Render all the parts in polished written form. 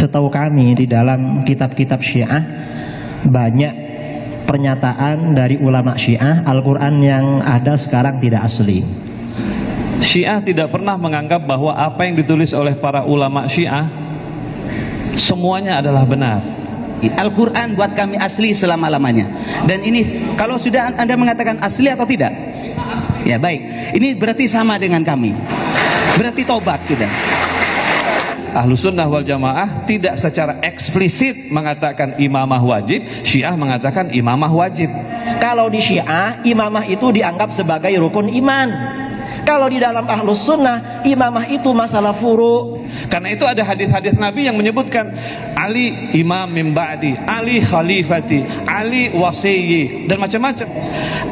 Setahu kami di dalam kitab-kitab Syiah banyak pernyataan dari ulama Syiah Al-Quran yang ada sekarang tidak asli. Syiah tidak pernah menganggap bahwa apa yang ditulis oleh para ulama Syiah semuanya adalah benar. Al-Quran buat kami asli selama-lamanya. Dan ini kalau sudah Anda mengatakan asli atau tidak? Ya baik, ini berarti sama dengan kami. Berarti tobat sudah. Ahlussunnah wal Jamaah tidak secara eksplisit mengatakan imamah wajib, Syiah mengatakan imamah wajib. Kalau di Syiah, imamah itu dianggap sebagai rukun iman. Kalau di dalam Ahlus Sunnah, imamah itu masalah furu'. Karena itu ada hadis-hadis Nabi yang menyebutkan Ali imam min ba'di, Ali khalifati, Ali wasiyyi, dan macam-macam.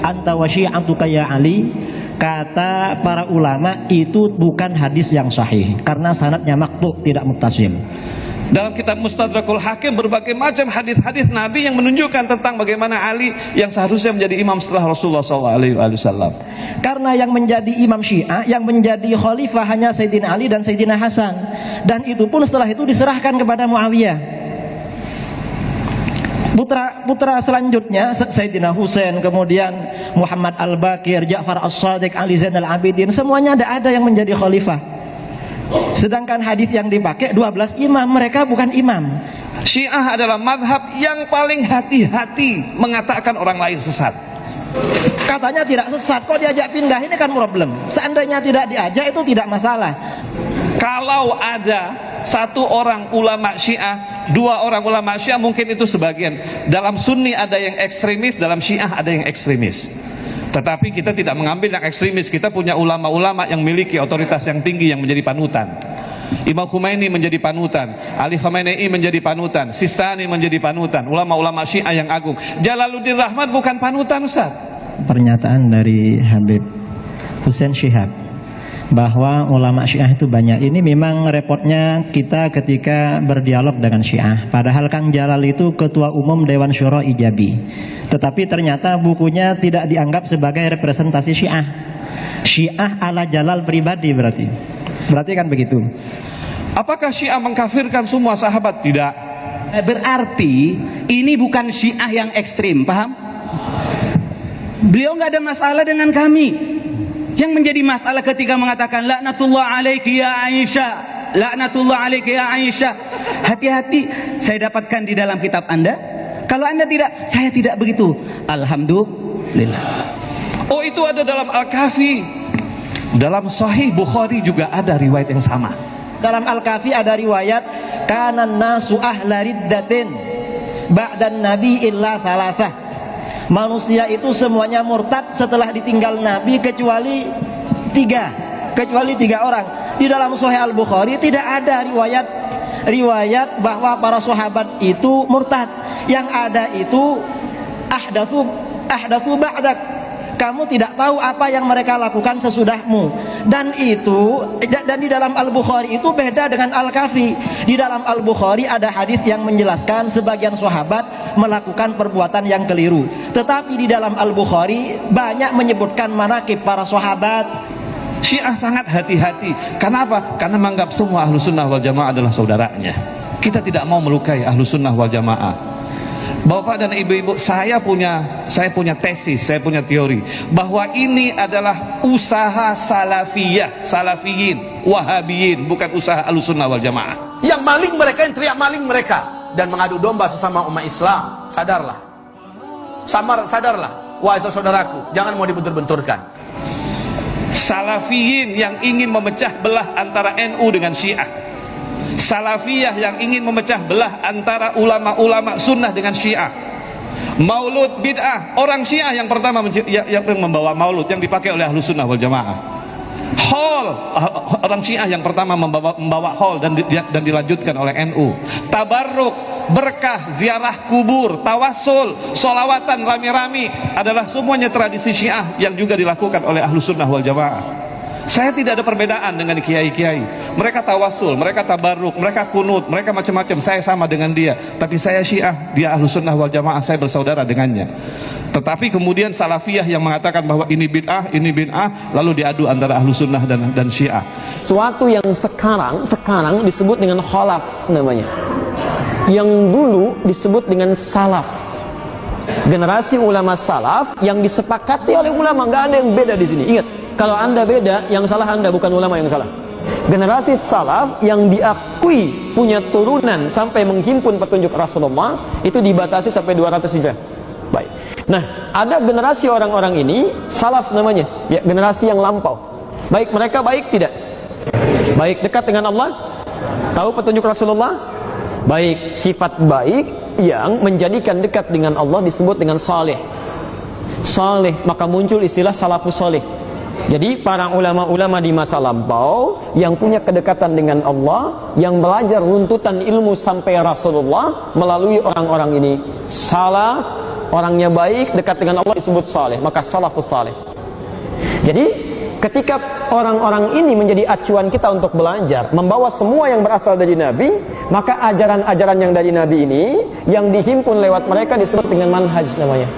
Anta wa syi'atuka ya Ali, kata para ulama itu bukan hadis yang sahih karena sanadnya maqtu', tidak muttasil. Dalam kitab Mustadrakul Hakim berbagai macam hadis-hadis Nabi yang menunjukkan tentang bagaimana Ali yang seharusnya menjadi imam setelah Rasulullah SAW. Karena yang menjadi imam Syiah, yang menjadi khalifah hanya Sayyidina Ali dan Sayyidina Hasan, dan itu pun setelah itu diserahkan kepada Muawiyah. Putra selanjutnya Sayyidina Husain, kemudian Muhammad Al-Baqir, Ja'far As-Shadiq, Ali Zainal Abidin, semuanya ada yang menjadi khalifah. Sedangkan hadis yang dipakai 12 imam, mereka bukan imam. Syiah adalah madhab yang paling hati-hati mengatakan orang lain sesat. Katanya tidak sesat, kok diajak pindah, ini kan problem. Seandainya tidak diajak itu tidak masalah. Kalau ada satu orang ulama Syiah, dua orang ulama Syiah, mungkin itu sebagian. Dalam Sunni ada yang ekstremis, dalam Syiah ada yang ekstremis. Tetapi kita tidak mengambil yang ekstremis. Kita punya ulama-ulama yang memiliki otoritas yang tinggi yang menjadi panutan. Imam Khomeini menjadi panutan, Ali Khamenei menjadi panutan, Sistani menjadi panutan, ulama-ulama Syiah yang agung. Jalaluddin Rahmat bukan panutan, Ustaz. Pernyataan dari Habib Husain Syihab bahwa ulama Syiah itu banyak. Ini memang repotnya kita ketika berdialog dengan Syiah. Padahal Kang Jalal itu ketua umum Dewan Syuro Ijabi, tetapi ternyata bukunya tidak dianggap sebagai representasi Syiah. Syiah ala Jalal pribadi berarti kan begitu. Apakah Syiah mengkafirkan semua sahabat? Tidak. Berarti ini bukan Syiah yang ekstrim, paham? Beliau nggak ada masalah dengan kami. Yang menjadi masalah ketika mengatakan laknatullah alaiki ya Aisyah, laknatullah alaiki ya Aisyah. Hati-hati, saya dapatkan di dalam kitab Anda. Kalau Anda tidak, saya tidak begitu. Alhamdulillah. Oh, itu ada dalam Al-Kafi. Dalam Sahih Bukhari juga ada riwayat yang sama. Dalam Al-Kafi ada riwayat kanan nasu ahla riddatin ba'dan nabi illa thalathah. Manusia itu semuanya murtad setelah ditinggal Nabi kecuali tiga orang. Di dalam Sahih Al-Bukhari tidak ada riwayat bahwa para sahabat itu murtad. Yang ada itu ahdatsu ba'dak. Kamu tidak tahu apa yang mereka lakukan sesudahmu. Dan di dalam Al-Bukhari itu beda dengan Al-Kafi. Di dalam Al-Bukhari ada hadis yang menjelaskan sebagian sahabat melakukan perbuatan yang keliru. Tetapi di dalam Al-Bukhari banyak menyebutkan manaqib para sahabat. Syiah sangat hati-hati. Kenapa? Karena menganggap semua Ahlussunnah wal Jamaah adalah saudaranya. Kita tidak mau melukai Ahlussunnah wal Jamaah. Bapak dan ibu-ibu, saya punya tesis, saya punya teori bahwa ini adalah usaha salafiyah, salafiyin, wahabiyin, bukan usaha Ahlussunnah wal Jamaah. Yang maling mereka, yang teriak maling mereka dan mengadu domba sesama umat Islam. Sadarlah, sadarlah, wahai saudaraku, jangan mau dibentur-benturkan. Salafiyin yang ingin memecah belah antara NU dengan Syiah, salafiyah yang ingin memecah belah antara ulama-ulama sunnah dengan Syiah. Maulud bid'ah, orang Syiah yang pertama yang membawa maulud yang dipakai oleh Ahlussunnah wal Jamaah. Haul, orang Syiah yang pertama membawa haul dan dilanjutkan oleh NU. Tabarruk, berkah, ziarah kubur, tawassul, solawatan rami-rami adalah semuanya tradisi Syiah yang juga dilakukan oleh Ahlussunnah wal Jamaah. Saya tidak ada perbedaan dengan kiai-kiai. Mereka tawasul, mereka tabarruk, mereka kunut, mereka macam-macam. Saya sama dengan dia. Tapi saya Syiah, dia Ahlus Sunnah wal Jamaah, saya bersaudara dengannya. Tetapi kemudian Salafiyah yang mengatakan bahwa ini bid'ah, lalu diadu antara Ahlus Sunnah dan Syiah. Suatu yang sekarang disebut dengan khalaf namanya. Yang dulu disebut dengan salaf. Generasi ulama salaf yang disepakati oleh ulama, nggak ada yang beda di sini. Ingat, kalau Anda beda, yang salah Anda, bukan ulama yang salah. Generasi salaf yang diakui punya turunan sampai menghimpun petunjuk Rasulullah itu dibatasi sampai 200 Hijrah. Baik. Nah, ada generasi orang-orang ini salaf namanya, ya, generasi yang lampau. Baik mereka baik tidak? Baik dekat dengan Allah, tahu petunjuk Rasulullah. Baik sifat baik yang menjadikan dekat dengan Allah disebut dengan saleh. Saleh, maka muncul istilah salafus saleh. Jadi para ulama-ulama di masa lampau yang punya kedekatan dengan Allah, yang belajar runtutan ilmu sampai Rasulullah melalui orang-orang ini, salaf, orangnya baik, dekat dengan Allah disebut saleh, maka salafus saleh. Jadi ketika orang-orang ini menjadi acuan kita untuk belajar, membawa semua yang berasal dari Nabi, maka ajaran-ajaran yang dari Nabi ini yang dihimpun lewat mereka disebut dengan manhaj namanya.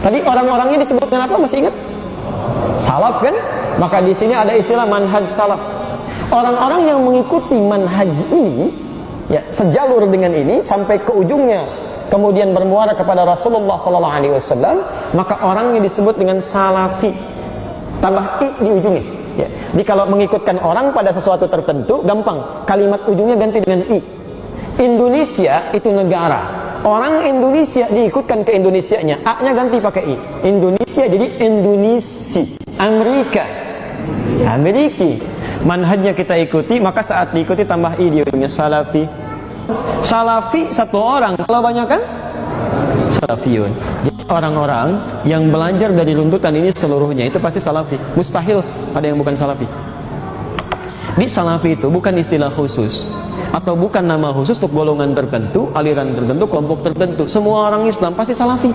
Tadi orang-orangnya disebut dengan apa? Masih ingat? Salaf kan? Maka di sini ada istilah manhaj salaf. Orang-orang yang mengikuti manhaj ini, ya, sejalur dengan ini sampai ke ujungnya, kemudian bermuara kepada Rasulullah SAW, maka orangnya disebut dengan salafi. Tambah i di ujungnya. Ya. Jadi kalau mengikutkan orang pada sesuatu tertentu, gampang. Kalimat ujungnya ganti dengan i. Indonesia itu negara. Orang Indonesia diikutkan ke Indonesianya, a-nya ganti pakai i. Indonesia jadi Indonesia. Amerika. Ameriki. Manhajnya kita ikuti, maka saat diikuti tambah i di ujungnya, salafi. Salafi satu orang, kalau banyak kan salafiyun. Jadi orang-orang yang belajar dari runtutan ini seluruhnya itu pasti salafi. Mustahil ada yang bukan salafi. Di salafi itu bukan istilah khusus atau bukan nama khusus untuk golongan tertentu, aliran tertentu, kelompok tertentu. Semua orang Islam pasti salafi.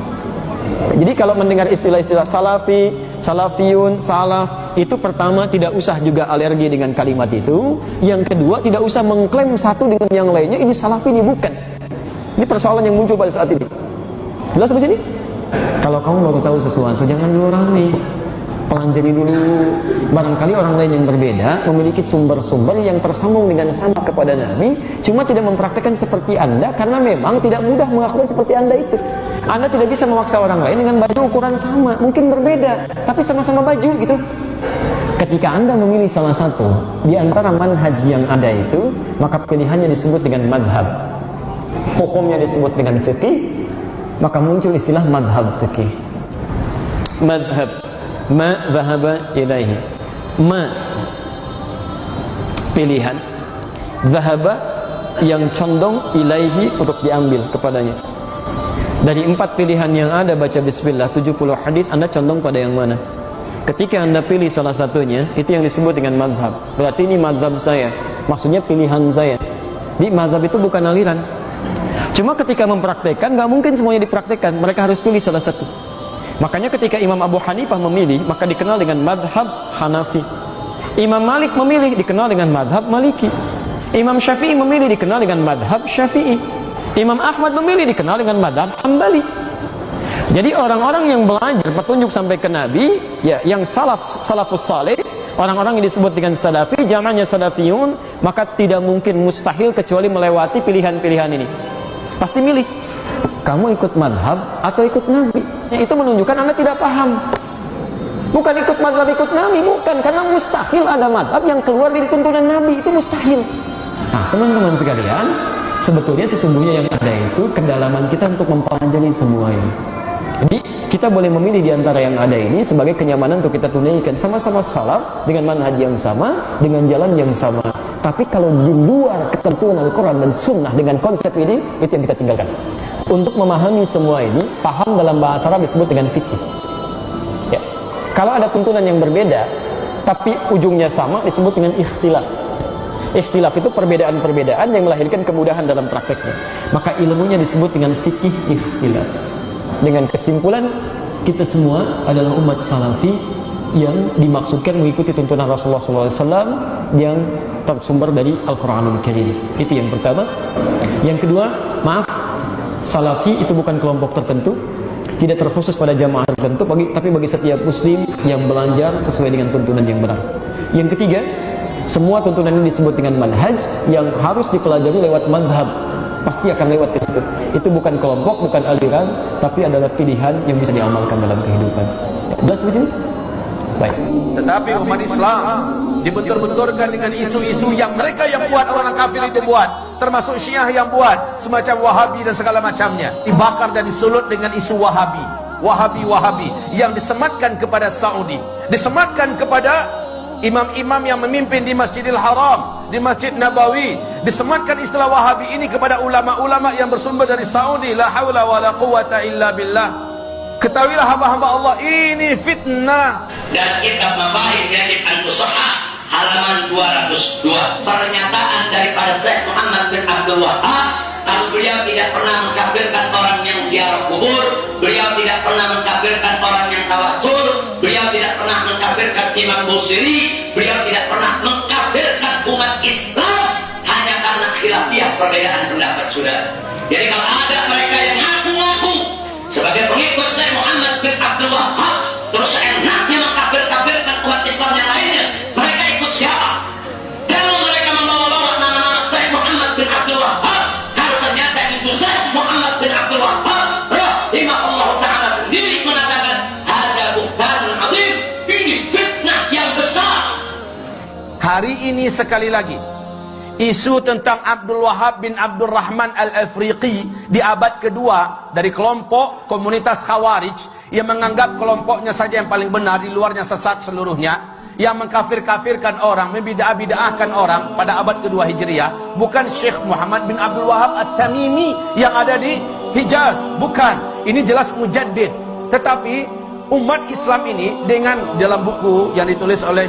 Jadi kalau mendengar istilah-istilah salafi, salafiyun, salaf, itu pertama tidak usah juga alergi dengan kalimat itu. Yang kedua tidak usah mengklaim satu dengan yang lainnya ini salafi, ini bukan. Ini persoalan yang muncul pada saat ini. Jelas sampai sini? Kalau kamu baru tahu sesuatu, jangan dulu rame. Pelajari dulu. Barangkali orang lain yang berbeda memiliki sumber-sumber yang tersambung dengan sama kepada Nabi, cuma tidak mempraktekkan seperti Anda karena memang tidak mudah mengakui seperti Anda itu. Anda tidak bisa memaksa orang lain dengan baju ukuran sama, mungkin berbeda, tapi sama-sama baju gitu. Ketika Anda memilih salah satu di antara manhaj yang ada itu, maka pilihannya disebut dengan madhab. Hukumnya disebut dengan fikih. Maka muncul istilah madhab fikih. Madhab, ma dhahaba ilaihi. Ma pilihan, dhahaba yang condong ilaihi untuk diambil kepadanya. Dari 4 pilihan yang ada, baca bismillah 70 hadis, Anda condong pada yang mana? Ketika Anda pilih salah satunya, itu yang disebut dengan madhab. Berarti ini madhab saya, maksudnya pilihan saya. Di madhab itu bukan aliran. Cuma ketika mempraktekkan, gak mungkin semuanya dipraktekkan. Mereka harus pilih salah satu. Makanya ketika Imam Abu Hanifah memilih, maka dikenal dengan madhab Hanafi. Imam Malik memilih, dikenal dengan madhab Maliki. Imam Syafi'i memilih, dikenal dengan madhab Syafi'i. Imam Ahmad memilih, dikenal dengan madhab Hambali. Jadi orang-orang yang belajar petunjuk sampai ke Nabi, ya, yang salafus saleh, orang-orang yang disebut dengan salafi, jamannya salafiyun, maka tidak mungkin, mustahil kecuali melewati pilihan-pilihan ini. Pasti milih, kamu ikut madhab atau ikut Nabi. Itu menunjukkan Anda tidak paham. Bukan ikut madhab, ikut Nabi, bukan. Karena mustahil ada madhab yang keluar dari tuntunan Nabi, itu mustahil. Nah, teman-teman sekalian, sebetulnya sesungguhnya yang ada itu kedalaman kita untuk mempelajari semua ini. Jadi kita boleh memilih di antara yang ada ini sebagai kenyamanan untuk kita tunaikan. Sama-sama salaf dengan manhaj yang sama, dengan jalan yang sama. Tapi kalau di luar ketentuan Al-Quran dan Sunnah dengan konsep ini, itu yang kita tinggalkan. Untuk memahami semua ini, paham dalam bahasa Arab disebut dengan fikih. Ya. Kalau ada tuntunan yang berbeda, tapi ujungnya sama, disebut dengan ikhtilaf. Ikhtilaf itu perbedaan-perbedaan yang melahirkan kemudahan dalam prakteknya. Maka ilmunya disebut dengan fikih ikhtilaf. Dengan kesimpulan, kita semua adalah umat salafi yang dimaksudkan mengikuti tuntunan Rasulullah SAW yang tersumber dari Al-Quranul Karim. Itu yang pertama. Yang kedua, maaf, Salafi itu bukan kelompok tertentu, tidak terkhusus pada jamaah tertentu, tapi bagi setiap muslim yang belajar sesuai dengan tuntunan yang benar. Yang ketiga, semua tuntunan ini disebut dengan manhaj yang harus dipelajari lewat madhab, pasti akan lewat ke situ. Itu bukan kelompok, bukan aliran, tapi adalah pilihan yang bisa diamalkan dalam kehidupan. Jelas di sini? Baik. Tetapi umat Islam dibentur-benturkan dengan isu-isu yang mereka yang buat, orang kafir itu buat, termasuk Syiah yang buat, semacam Wahabi dan segala macamnya, dibakar dan disulut dengan isu Wahabi, Wahabi yang disematkan kepada Saudi, disematkan kepada imam-imam yang memimpin di Masjidil Haram, di Masjid Nabawi, disematkan istilah Wahabi ini kepada ulama-ulama yang bersumber dari Saudi. La haula wala quwata illa billah. Ketahuilah hamba-hamba Allah, ini fitnah. Dan kitab Mafahim Yajib An-Nusaha halaman 202, pernyataan daripada Syekh Muhammad bin Abdul Wahab, kalau beliau tidak pernah mengkafirkan orang yang ziarah kubur, beliau tidak pernah mengkafirkan orang yang tawasul, beliau tidak pernah mengkafirkan Imam Busiri, beliau tidak pernah mengkafirkan umat Islam hanya karena khilafiyah, perbedaan pendapat. Saudara, jadi kalau ada mereka yang ngaku-ngaku sebagai pengikut Syekh Muhammad bin Abdul Wahab, terus enaknya mengkafir-kafirkan umat Islam yang lainnya, mereka ikut siapa? Kalau mereka membawa-bawa nama-nama Syekh Muhammad bin Abdul Wahab, kalau ternyata itu Syekh Muhammad bin Abdul Wahab rahimahullah ta'ala sendiri mengatakan ada buhtanun azim, ini fitnah yang besar. Hari ini sekali lagi, isu tentang Abdul Wahab bin Abdul Rahman Al-Afriqi di abad kedua dari kelompok komunitas Khawarij yang menganggap kelompoknya saja yang paling benar, di luarnya sesat seluruhnya, yang mengkafir-kafirkan orang, membidah-bidahkan orang pada abad kedua Hijriah, bukan Syekh Muhammad bin Abdul Wahab At-Tamimi yang ada di Hijaz, bukan. Ini jelas mujaddid. Tetapi umat Islam ini dengan dalam buku yang ditulis oleh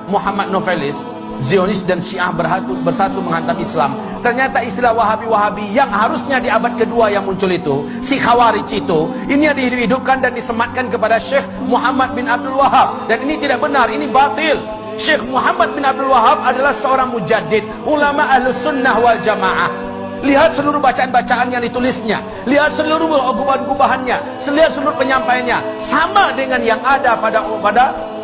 Muhammad Novelis, Zionis dan Syiah bersatu menghantam Islam, ternyata istilah Wahabi yang harusnya di abad kedua yang muncul itu, si Khawarij itu, ini yang dihidupkan dan disematkan kepada Syekh Muhammad bin Abdul Wahab, dan ini tidak benar, ini batil. Syekh Muhammad bin Abdul Wahab adalah seorang mujaddid, ulama Ahlus Sunnah wal Jamaah. Lihat seluruh bacaan-bacaan yang ditulisnya, lihat seluruh gubahan-gubahannya, lihat seluruh penyampaiannya, sama dengan yang ada pada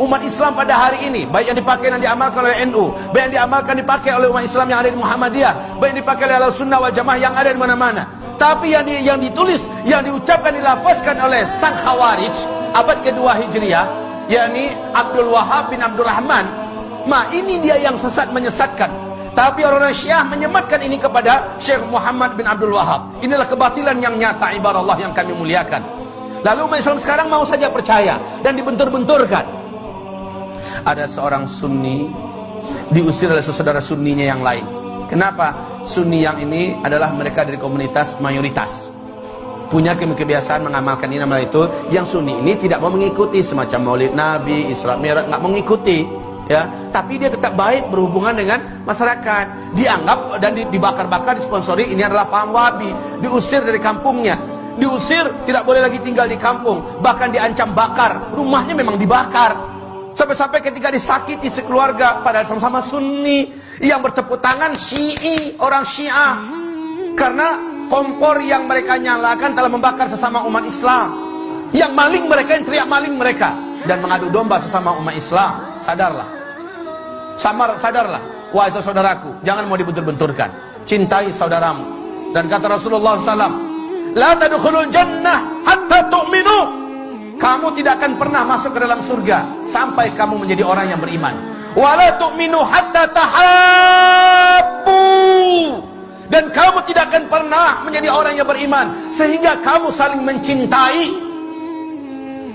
umat Islam pada hari ini, baik yang dipakai dan diamalkan oleh NU, baik yang dipakai oleh umat Islam yang ada di Muhammadiyah, baik yang dipakai oleh Ahlussunnah wal Jamaah yang ada di mana-mana. Tapi yang ditulis, yang diucapkan, dilafazkan oleh sang Khawarij abad kedua Hijriah, yakni Abdul Wahab bin Abdul Rahman, ini dia yang sesat, menyesatkan. Tapi orang-orang Syiah menyematkan ini kepada Syekh Muhammad bin Abdul Wahab. Inilah kebatilan yang nyata, ibarat Allah yang kami muliakan. Lalu umat Islam sekarang mau saja percaya dan dibentur-benturkan. Ada seorang Sunni diusir oleh saudara Sunninya yang lain. Kenapa? Sunni yang ini adalah mereka dari komunitas mayoritas, punya kebiasaan mengamalkan ini amal itu. Yang Sunni ini tidak mau mengikuti semacam Maulid Nabi, Isra Mi'raj, nggak mengikuti. Ya, tapi dia tetap baik berhubungan dengan masyarakat. Dianggap dan dibakar-bakar, disponsori, ini adalah paham Wahabi. Diusir dari kampungnya, diusir, tidak boleh lagi tinggal di kampung, bahkan diancam bakar. Rumahnya memang dibakar. Sampai-sampai ketika disakiti sekeluarga, padahal sama-sama Sunni, yang bertepuk tangan Syi'i, orang Syiah, karena kompor yang mereka nyalakan telah membakar sesama umat Islam. Yang maling mereka, yang teriak maling mereka, dan mengadu domba sesama umat Islam. Sadarlah, wahai saudaraku, jangan mau dibentur-benturkan. Cintai saudaramu. Dan kata Rasulullah SAW, la tadkhulul jannah hatta tu'minu. Kamu tidak akan pernah masuk ke dalam surga sampai kamu menjadi orang yang beriman. Wa la tu'minu hatta tahabbu. Dan kamu tidak akan pernah menjadi orang yang beriman sehingga kamu saling mencintai.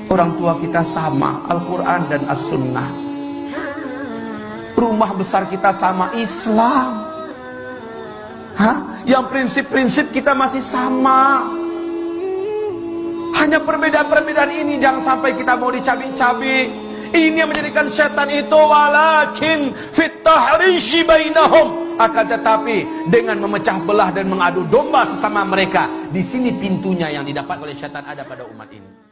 Orang tua kita sama, Al-Quran dan As-Sunnah. Rumah besar kita sama, Islam. Yang prinsip-prinsip kita masih sama. Hanya perbedaan-perbedaan ini jangan sampai kita mau dicabik-cabik. Ini yang menjadikan syaitan itu, walakin fit tahrishi bainahum, akan tetapi dengan memecah belah dan mengadu domba sesama mereka. Di sini pintunya yang didapat oleh syaitan ada pada umat ini.